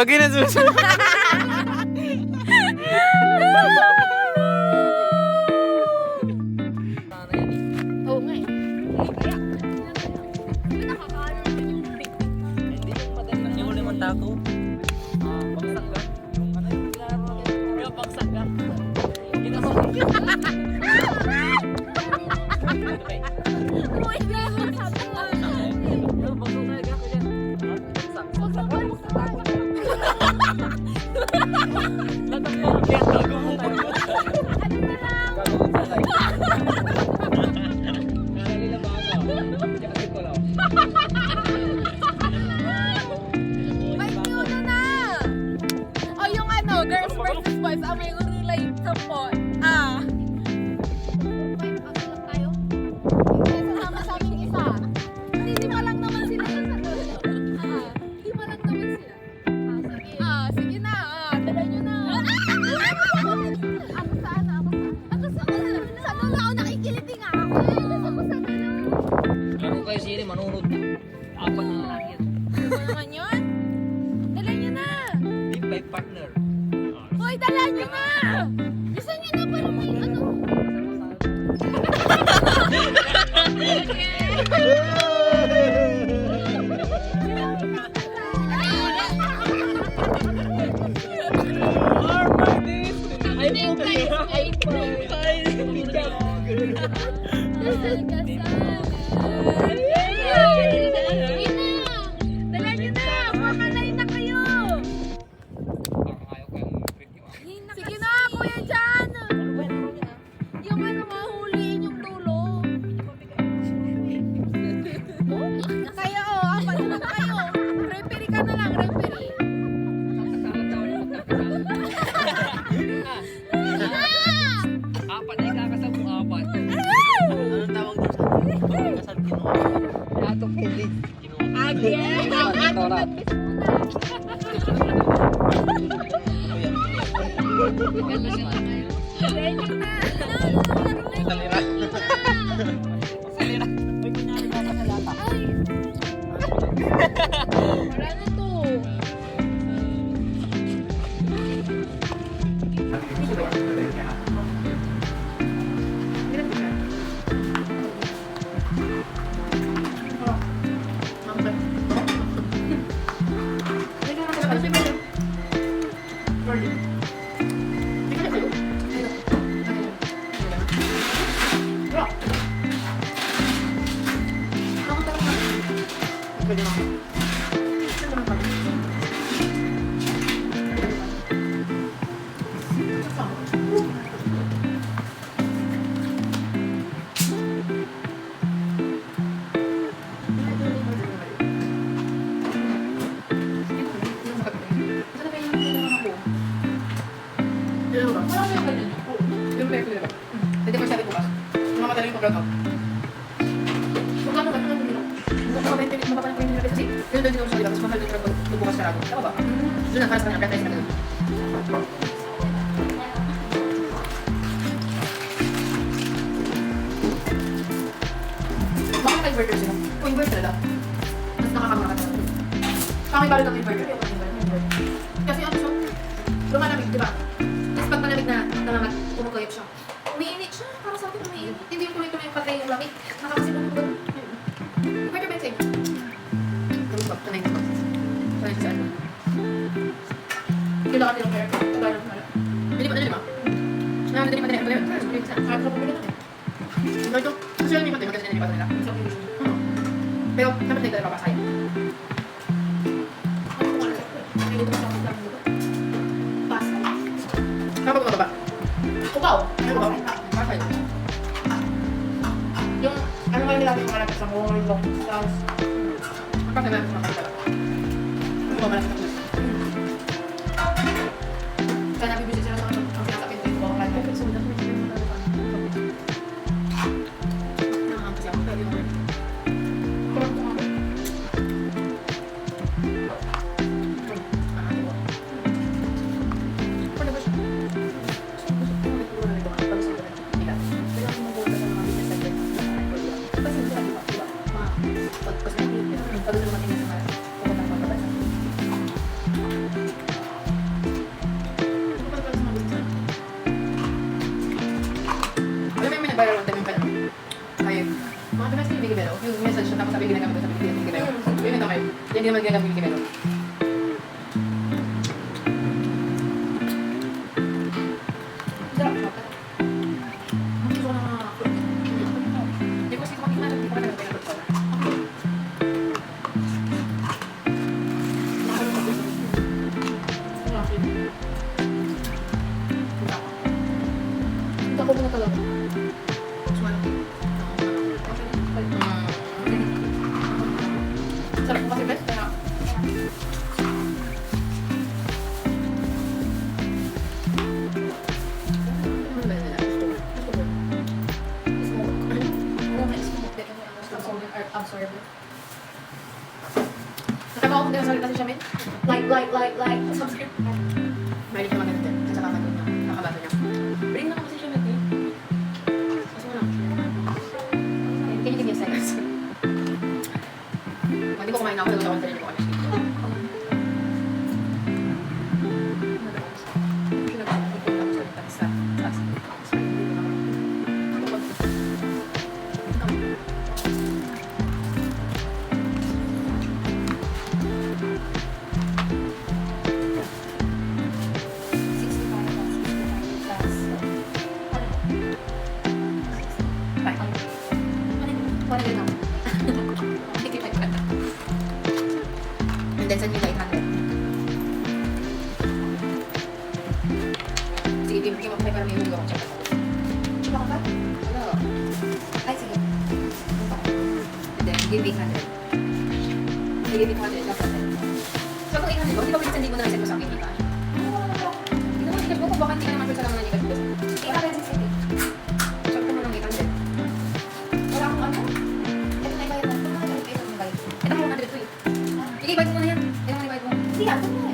Gagi na susunod. Oo nga eh. Kaya, Hindi yung madali yung limang tako. Bagsak ka. Yung ano yung ginagawa mo? Yung bagsak ka. Ginagawa mo. wait lang, sabi mo. Yung bagsak ka dyan. Bagsak. Latag mo. Kaya tago mo tayo. Gago mo sa tayo. Nalila ba ako? Jacket ko lang. May cute na! O yung ano, girls versus boys, may relate sa po. Sasama sa aming isa. Hindi, lima lang naman sila sa dulo. Lima lang naman sila. Sige na. Dala nyo na. Ako saan? Sa dulo ako nakikiliti nga ako. Ako sa dulo. Ano kayo sili? Manunod na. Apat na lang yan. Ano naman yun? Dala nyo na. Live by partner. Hoy, dala nyo na. Gusto nyo na pala may ano. Dala nyo na. Makalay na kayo. Sige na, kuya dyan. Yung ano, mahuliin yung dulo. Kaya apat na lang kayo. Referee ka na lang, referee. Apat na ikakasal mo, apat. Anong tawag doon sa kasal kinuha? Atong hindi. Again. Tora. Salira. Salira. May kunyari ka sa lata. Wala na to. Bakit naka-inverter sila? Kung inverter lang, mas nakakamura ka. Kami balo ng inverter, yung inverter. Kasi ano siya, lumalamig, di ba? Tapos pag malamig na nangangat, kumukuyot siya. Umiinit siya, para sa akin umiinit. Hindi yung tuloy-tuloy yung patay yung lamig. Nakakasin mo ganun. Inverter ba yun sa inyo? Ganun ba? Tunay ba? Tunay siya sa ano? Kailangan din ang air. Kailangan ng air. Hindi ba? Hindi ba? Hindi ba? Hindi ba? Kahit sa pumili natin. Ito, kasi yung lipat maganda nilipat nila. Pero, dapat na ito na papasaya. Saan ba bumababa? Ubaw. Ano ba? Pasaya. Yung, ano nga nila yung malapit sa mall, long stars. Kapag na sa mga kapitala. Ano ba malapit sa mall? Kaya nabibisi sila sa mga ang sinasakit ko yung mga kalma. So, dapat na yung mga Hindi naman ganang Milky Melon. Sarap siya. Gusto ko na mga fruit. Hindi ko kasi kumakiman. Hindi ko talaga pinapot ko na. Hindi ako muna talaga. Sarap ko kasi best kaya Nakabawa ko din ang salita si Shamin. Like. Subscribe. Mahilig siya maganda din. At saka maganda niya. Nakabato niya. Bring na ako si Shamin eh. Kaso mo lang. Can you give me a second? Hindi ko kumain ako. Nagawin pa rin ko. And then send me the 800. Sige, give mo para may hulog ako. Diba ka ba? Ano? Ay, sige. And then, give 800. Sige, give 800. Dapat natin. So, kung 800 mo, di ba pwede send mo na reset mo sa akin, Nika? Hindi mo ticket mo kung baka hindi ka naman pwede sa naman na Nika. 860. Check mo ng 800. Wala akong ano? Ito na ibayad mo. Ito mo 100 to eh. Sige, bayad mo muna yan. Ito mo ibayad mo. Hindi, ako mo eh.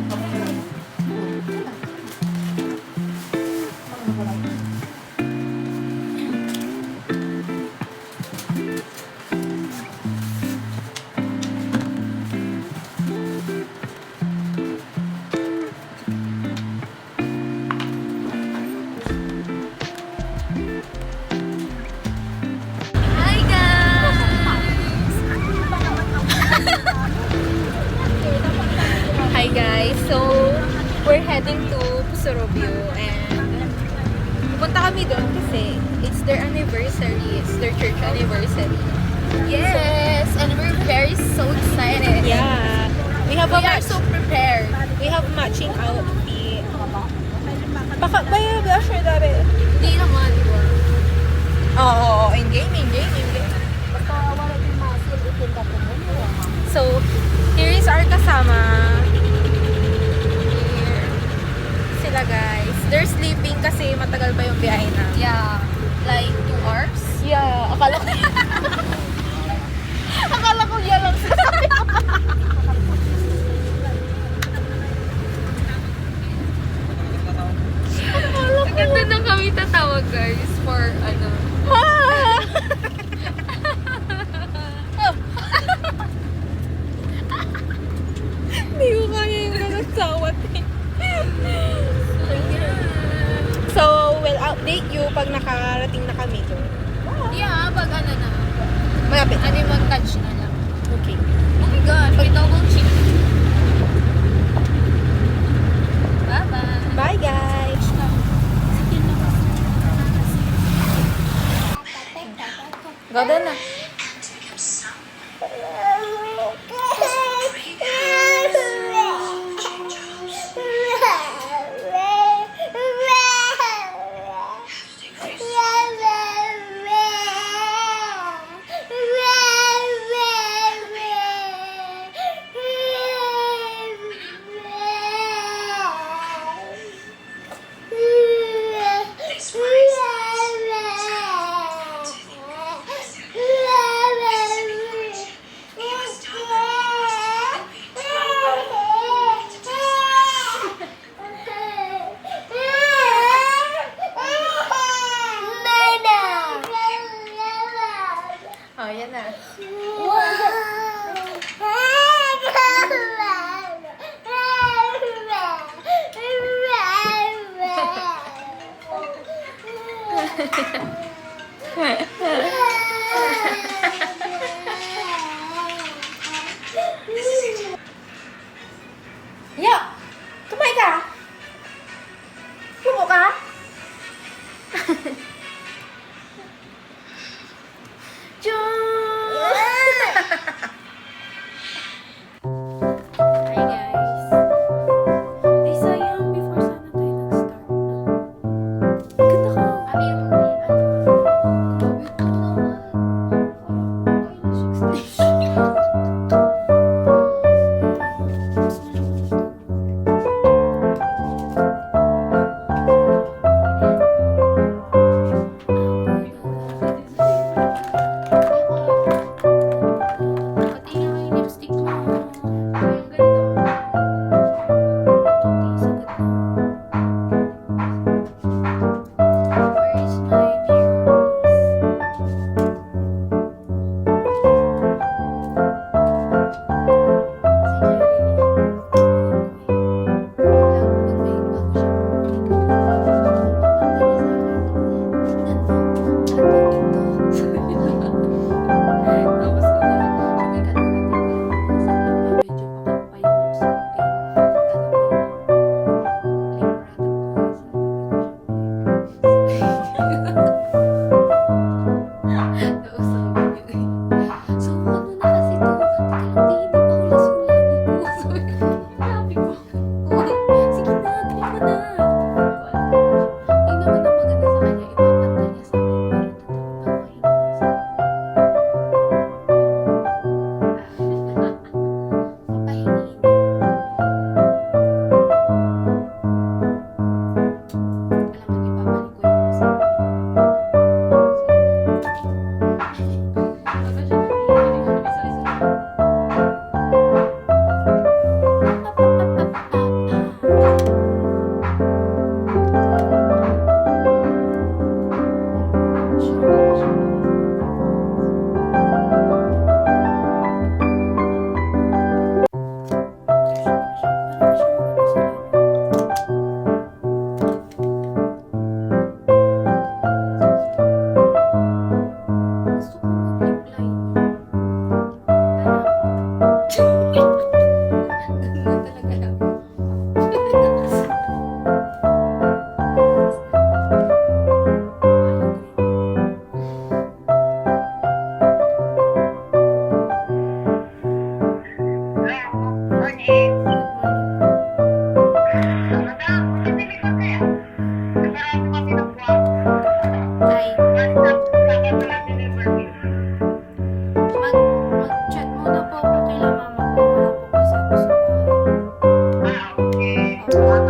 Hi guys! So, we're heading to Pusurubio and pupunta kami doon kasi it's their anniversary. It's their church anniversary. Yes! And we're very so excited. Yeah. We have We are so prepared. we have matching outfit. Baka ba sure dabe. Hindi naman, di ba? Oo, in gaming. Basta wala din masil, itinda ko mo. So, here is our kasama. Here. Sila guys. They're sleeping kasi matagal pa yung biyahe na. Yeah, like 2 hours. Yeah, akala ko akala ko yan lang sinasabi ko. Ang ganda na kami tatawag guys for ano. Hindi ko kaya yung nanagsawat eh. So, we'll update you pag nakarating na kami doon. Yeah, pag ano na. Malapit. Ano yung montage na lang. Okay. Oh my god, may double cheek. Bye-bye. Bye guys! Go doon na. Bata.